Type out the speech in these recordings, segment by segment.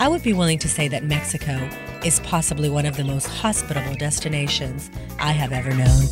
I would be willing to say that Mexico is possibly one of the most hospitable destinations I have ever known.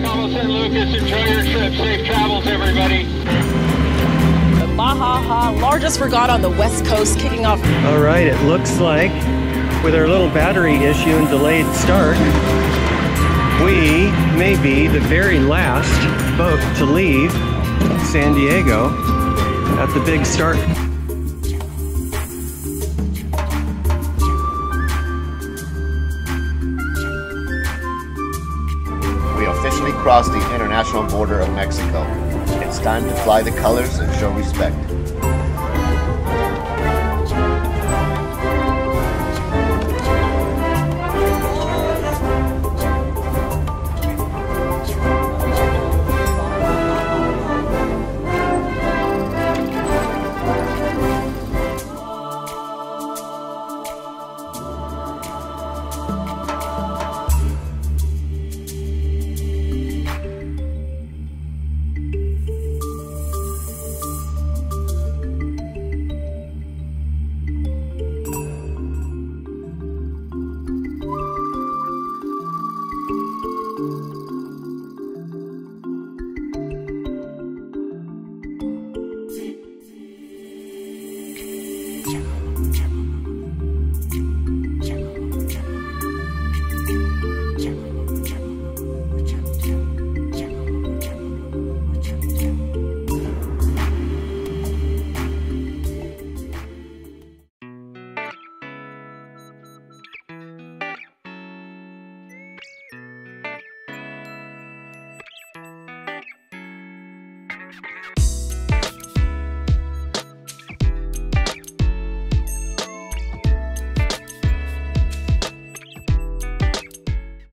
Cabo San Lucas, enjoy your trip. Safe travels, everybody. The BAHA HA, largest regatta on the West Coast, kicking off. All right, it looks like with our little battery issue and delayed start, we may be the very last boat to leave San Diego at the big start. We officially crossed the international border of Mexico. It's time to fly the colors and show respect.